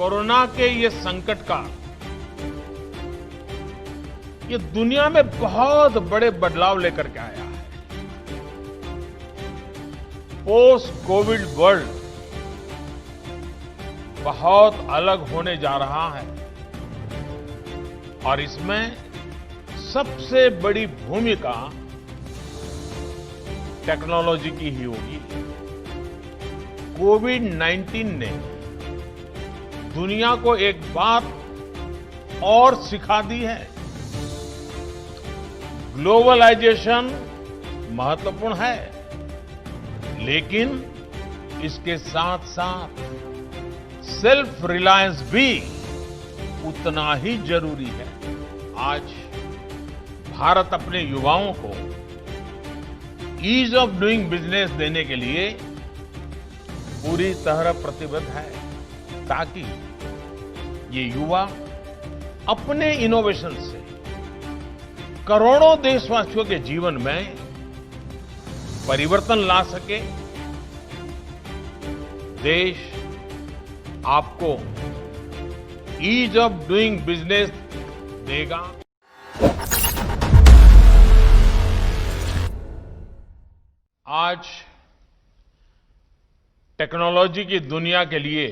Corona के ये संकट का ये दुनिया में बहुत बड़े बदलाव लेकर के आया है। पोस्ट कोविड वर्ल्ड बहुत अलग होने जा रहा है और इसमें सबसे बड़ी भूमिका टेक्नोलॉजी की ही होगी। कोविड-19 ने दुनिया को एक बात और सिखा दी है। ग्लोबलाइजेशन महत्वपूर्ण है, लेकिन इसके साथ साथ सेल्फ रिलायंस भी उतना ही जरूरी है। आज भारत अपने युवाओं को ईज ऑफ डूइंग बिजनेस देने के लिए पूरी तरह प्रतिबद्ध है, ताकि ये युवा अपने इनोवेशन से करोड़ों देशवासियों के जीवन में परिवर्तन ला सके। देश आपको ईज ऑफ डूइंग बिजनेस देगा। आज टेक्नोलॉजी की दुनिया के लिए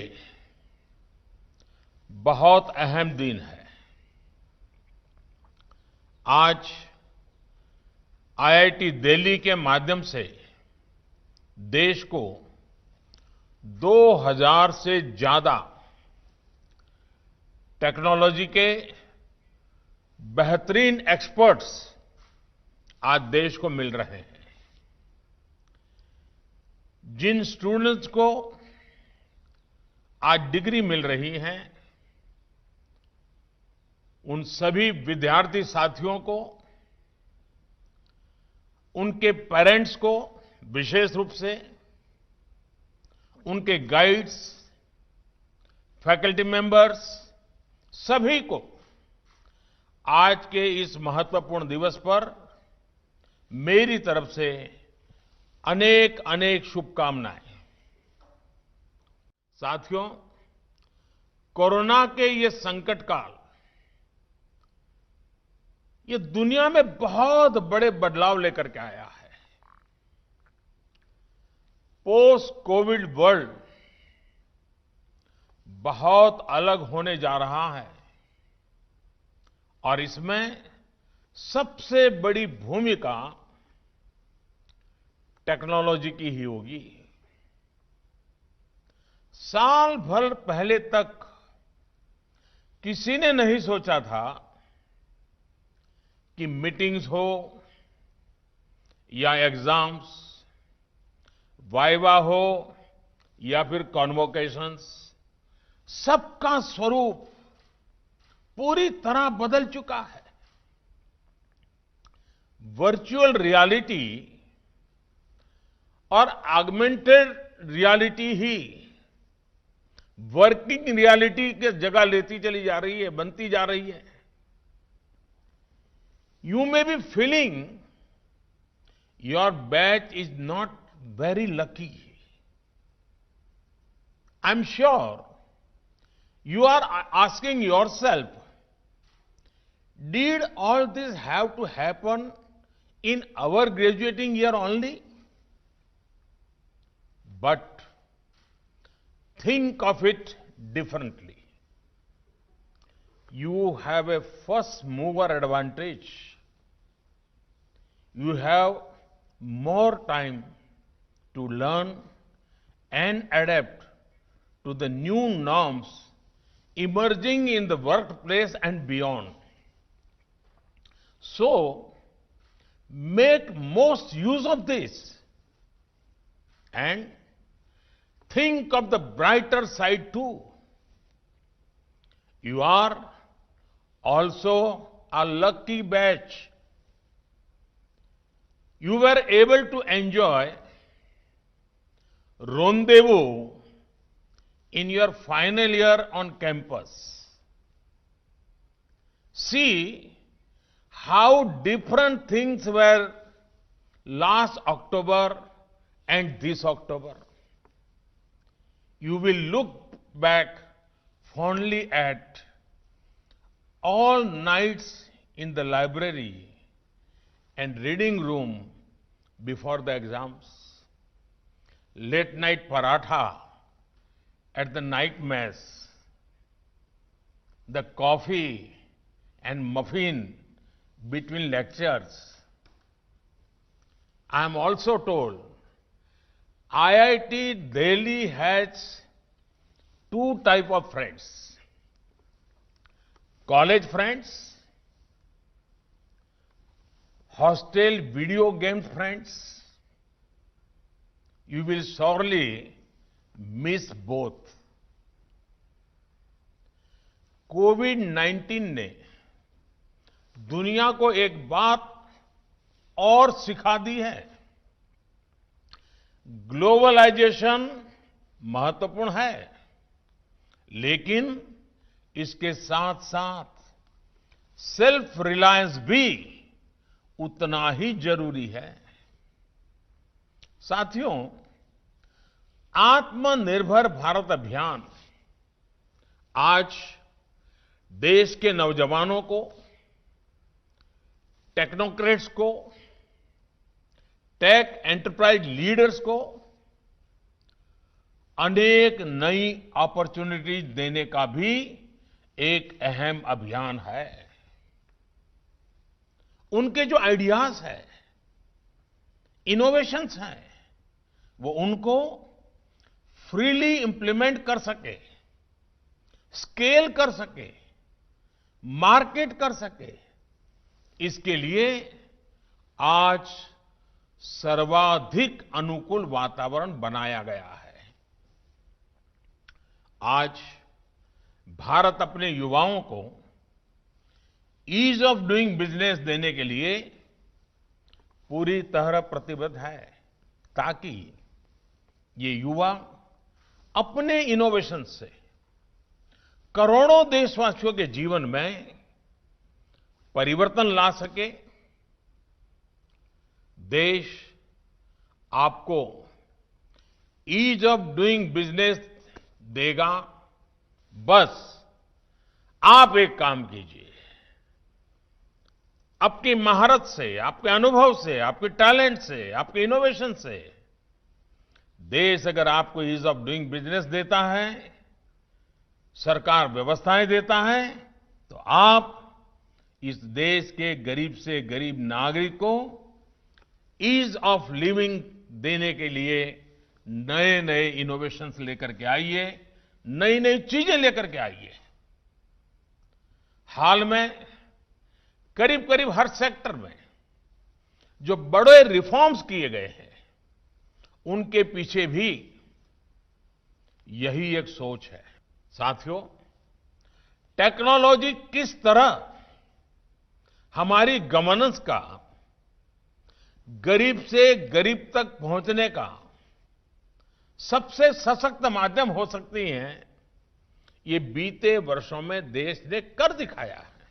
बहुत अहम दिन है। आज आईआईटी दिल्ली के माध्यम से देश को 2000 से ज्यादा टेक्नोलॉजी के बेहतरीन एक्सपर्ट्स आज देश को मिल रहे हैं। जिन स्टूडेंट्स को आज डिग्री मिल रही है, उन सभी विद्यार्थी साथियों को, उनके पेरेंट्स को विशेष रूप से, उनके गाइड्स, फैकल्टी मेंबर्स, सभी को आज के इस महत्वपूर्ण दिवस पर मेरी तरफ से अनेक अनेक शुभकामनाएं। साथियों, कोरोना के ये संकट काल ये दुनिया में बहुत बड़े बदलाव लेकर के आया है। पोस्ट कोविड वर्ल्ड बहुत अलग होने जा रहा है और इसमें सबसे बड़ी भूमिका टेक्नोलॉजी की ही होगी। साल भर पहले तक किसी ने नहीं सोचा था कि मीटिंग्स हो या एग्जाम्स, वाइवा हो या फिर कॉन्वोकेशंस, सबका स्वरूप पूरी तरह बदल चुका है। वर्चुअल रियलिटी और ऑगमेंटेड रियलिटी ही वर्किंग रियलिटी की जगह लेती चली जा रही है, बनती जा रही है। You may be feeling your batch is not very lucky. I'm sure you are asking yourself, did all this have to happen in our graduating year only? But think of it differently. You have a first mover advantage. You have more time to learn and adapt to the new norms emerging in the workplace and beyond. So, make most use of this and think of the brighter side too. You are also a lucky batch. You were able to enjoy rendezvous in your final year on campus. See how different things were last October and this October. You will look back fondly at all nights in the library and reading room before the exams, late night paratha at the night mess, the coffee and muffin between lectures. I am also told IIT Delhi has two type of friends: college friends, hostel video game friends. You will sorely miss both. कोविड-19 ने दुनिया को एक बात और सिखा दी है। Globalisation महत्वपूर्ण है, लेकिन इसके साथ-साथ सेल्फ रिलायंस भी उतना ही जरूरी है। साथियों, आत्मनिर्भर भारत अभियान आज देश के नौजवानों को, टेक्नोक्रेट्स को, टेक एंटरप्राइज लीडर्स को अनेक नई अपॉर्चुनिटीज देने का भी एक अहम अभियान है। उनके जो आइडियाज हैं, इनोवेशंस हैं, वो उनको फ्रीली इंप्लीमेंट कर सके, स्केल कर सके, मार्केट कर सके, इसके लिए आज सर्वाधिक अनुकूल वातावरण बनाया गया है। आज भारत अपने युवाओं को ईज ऑफ डूइंग बिजनेस देने के लिए पूरी तरह प्रतिबद्ध है, ताकि ये युवा अपने इनोवेशन से करोड़ों देशवासियों के जीवन में परिवर्तन ला सके। देश आपको ईज ऑफ डूइंग बिजनेस देगा, बस आप एक काम कीजिए, आपकी महारत से, आपके अनुभव से, आपके टैलेंट से, आपके इनोवेशन से देश अगर आपको ईज ऑफ डूइंग बिजनेस देता है, सरकार व्यवस्थाएं देता है, तो आप इस देश के गरीब से गरीब नागरिक को ईज ऑफ लिविंग देने के लिए नए नए इनोवेशंस लेकर के आइए, नई नई चीजें लेकर के आइए। हाल में करीब करीब हर सेक्टर में जो बड़े रिफॉर्म्स किए गए हैं, उनके पीछे भी यही एक सोच है। साथियों, टेक्नोलॉजी किस तरह हमारी गवर्नेंस का गरीब से गरीब तक पहुंचने का सबसे सशक्त माध्यम हो सकती है, ये बीते वर्षों में देश ने कर दिखाया है।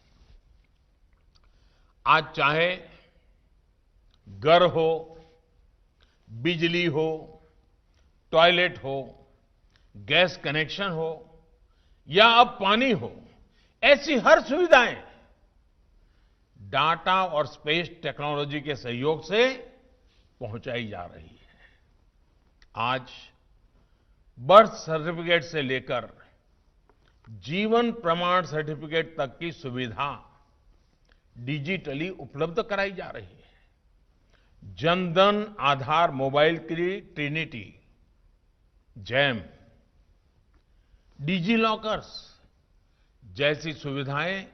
आज चाहे घर हो, बिजली हो, टॉयलेट हो, गैस कनेक्शन हो या अब पानी हो, ऐसी हर सुविधाएं डाटा और स्पेस टेक्नोलॉजी के सहयोग से पहुंचाई जा रही है। आज बर्थ सर्टिफिकेट से लेकर जीवन प्रमाण सर्टिफिकेट तक की सुविधा डिजिटली उपलब्ध कराई जा रही है। जनधन आधार मोबाइल की ट्रिनिटी, जैम, डिजी लॉकर्स जैसी सुविधाएं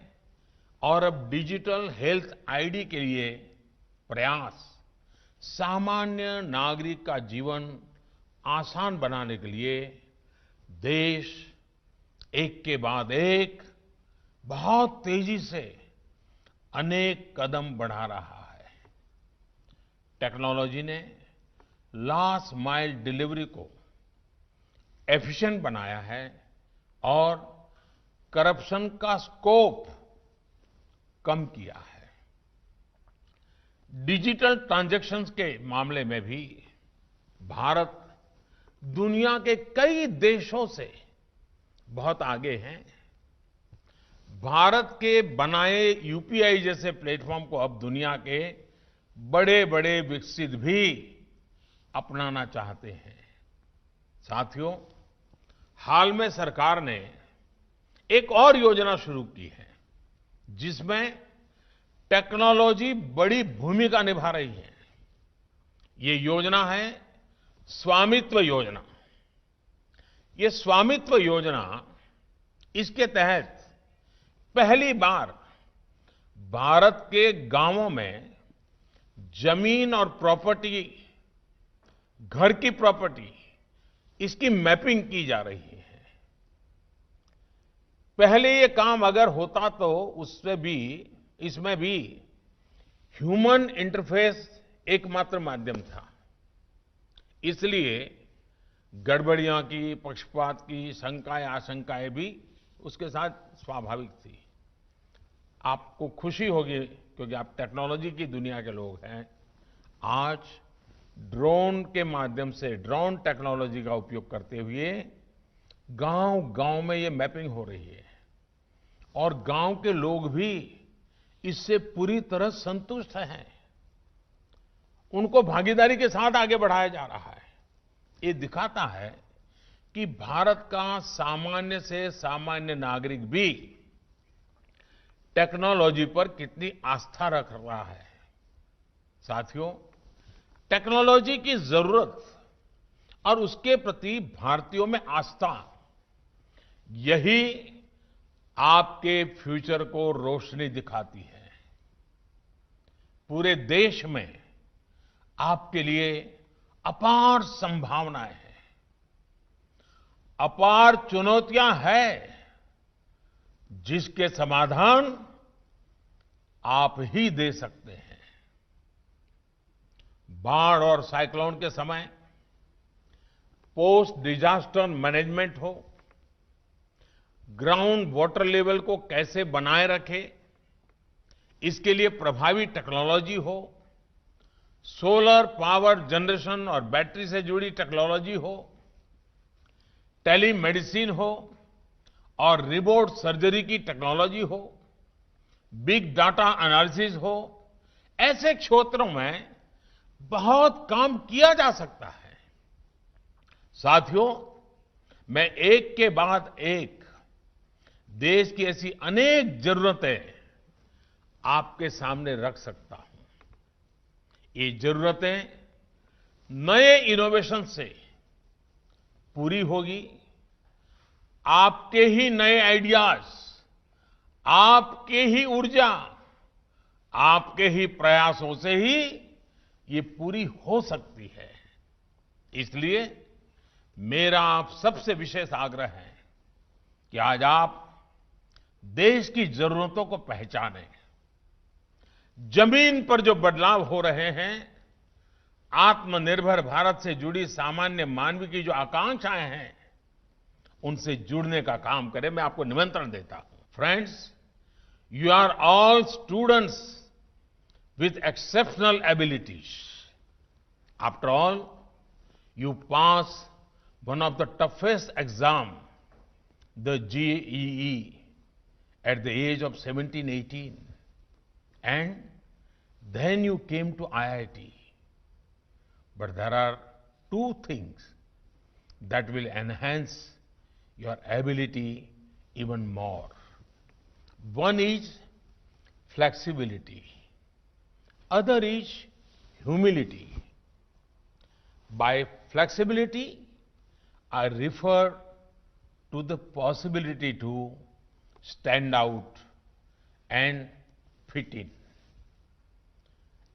और अब डिजिटल हेल्थ आईडी के लिए प्रयास सामान्य नागरिक का जीवन आसान बनाने के लिए देश एक के बाद एक बहुत तेजी से अनेक कदम बढ़ा रहा है। टेक्नोलॉजी ने लास्ट माइल डिलीवरी को एफिशिएंट बनाया है और करप्शन का स्कोप कम किया है। डिजिटल ट्रांजैक्शंस के मामले में भी भारत दुनिया के कई देशों से बहुत आगे हैं। भारत के बनाए यूपीआई जैसे प्लेटफॉर्म को अब दुनिया के बड़े-बड़े विकसित भी अपनाना चाहते हैं। साथियों, हाल में सरकार ने एक और योजना शुरू की है, जिसमें टेक्नोलॉजी बड़ी भूमिका निभा रही है। ये योजना है स्वामित्व योजना। ये स्वामित्व योजना, इसके तहत पहली बार भारत के गांवों में जमीन और प्रॉपर्टी, घर की प्रॉपर्टी, इसकी मैपिंग की जा रही है। पहले ये काम अगर होता तो इसमें भी ह्यूमन इंटरफेस एकमात्र माध्यम था। इसलिए गड़बड़ियां की, पक्षपात की शंकाएं, आशंकाएं भी उसके साथ स्वाभाविक थी। आपको खुशी होगी क्योंकि आप टेक्नोलॉजी की दुनिया के लोग हैं। आज ड्रोन के माध्यम से, ड्रोन टेक्नोलॉजी का उपयोग करते हुए गांव-गांव में ये मैपिंग हो रही है और गांव के लोग भी इससे पूरी तरह संतुष्ट हैं। उनको भागीदारी के साथ आगे बढ़ाया जा रहा है। ये दिखाता है कि भारत का सामान्य से सामान्य नागरिक भी टेक्नोलॉजी पर कितनी आस्था रख रहा है। साथियों, टेक्नोलॉजी की जरूरत और उसके प्रति भारतीयों में आस्था, यही आपके फ्यूचर को रोशनी दिखाती है। पूरे देश में आपके लिए अपार संभावनाएं हैं, अपार चुनौतियां हैं, जिसके समाधान आप ही दे सकते हैं। बाढ़ और साइक्लोन के समय पोस्ट डिजास्टर मैनेजमेंट हो, ग्राउंड वाटर लेवल को कैसे बनाए रखे, इसके लिए प्रभावी टेक्नोलॉजी हो, सोलर पावर जनरेशन और बैटरी से जुड़ी टेक्नोलॉजी हो, टेलीमेडिसिन हो और रिमोट सर्जरी की टेक्नोलॉजी हो, बिग डाटा एनालिसिस हो, ऐसे क्षेत्रों में बहुत काम किया जा सकता है। साथियों, मैं एक के बाद एक देश की ऐसी अनेक जरूरतें आपके सामने रख सकता हूं। ये जरूरतें नए इनोवेशन से पूरी होगी। आपके ही नए आइडियाज, आपके ही ऊर्जा, आपके ही प्रयासों से ही ये पूरी हो सकती है। इसलिए मेरा आप सबसे विशेष आग्रह है कि आज आप देश की जरूरतों को पहचानें। जमीन पर जो बदलाव हो रहे हैं, आत्मनिर्भर भारत से जुड़ी सामान्य मानव की जो आकांक्षाएं हैं, उनसे जुड़ने का काम करें। मैं आपको निमंत्रण देता हूं। Friends, you are all students with exceptional abilities. After all, you pass one of the toughest exam, the JEE, at the age of 17, 18. And then you came to IIT. But there are two things that will enhance your ability even more. One is flexibility. Other is humility. By flexibility, I refer to the possibility to stand out and fit in.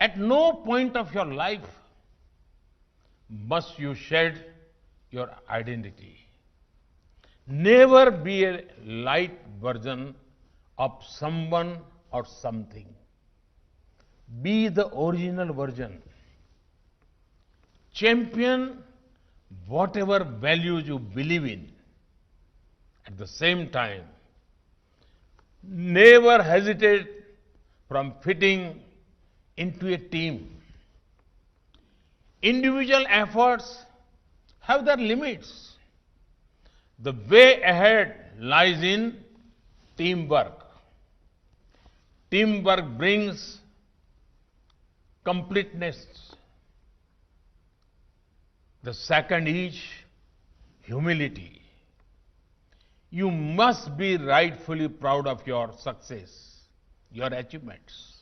At no point of your life must you shed your identity. Never be a light version of someone or something. Be the original version. Champion whatever values you believe in. At the same time, never hesitate from fitting into a team. Individual efforts have their limits. The way ahead lies in teamwork. Teamwork brings completeness. The second is humility. You must be rightfully proud of your success, your achievements.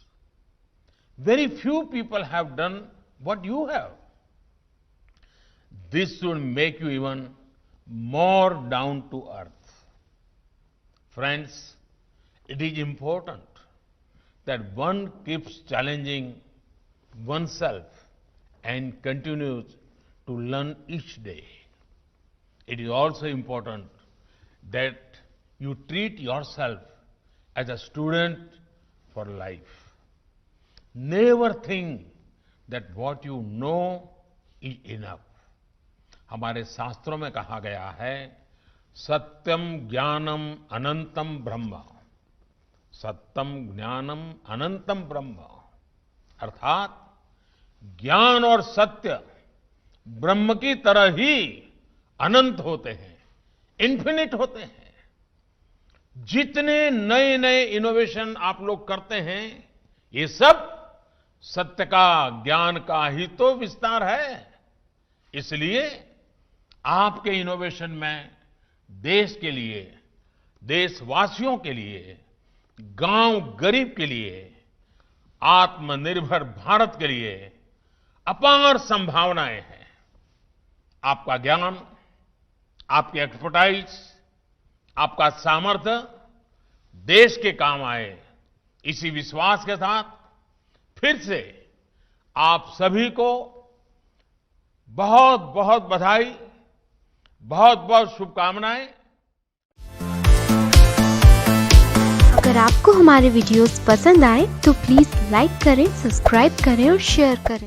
Very few people have done what you have. This should make you even more down to earth. Friends, it is important that one keeps challenging oneself and continues to learn each day. It is also important that you treat yourself as a student for life. Never think that what you know is enough. हमारे शास्त्रों में कहा गया है, सत्यम ज्ञानम अनंतम ब्रह्म, सत्यम ज्ञानम अनंतम ब्रह्म, अर्थात ज्ञान और सत्य ब्रह्म की तरह ही अनंत होते हैं, इन्फिनिट होते हैं। जितने नए नए इनोवेशन आप लोग करते हैं, ये सब सत्य का, ज्ञान का ही तो विस्तार है। इसलिए आपके इनोवेशन में देश के लिए, देशवासियों के लिए, गांव गरीब के लिए, आत्मनिर्भर भारत के लिए अपार संभावनाएं हैं। आपका ज्ञान, आपकी एक्सपर्टाइज, आपका सामर्थ्य देश के काम आए, इसी विश्वास के साथ फिर से आप सभी को बहुत बहुत बधाई, बहुत बहुत शुभकामनाएं। अगर आपको हमारे वीडियोस पसंद आए तो प्लीज लाइक करें, सब्सक्राइब करें और शेयर करें।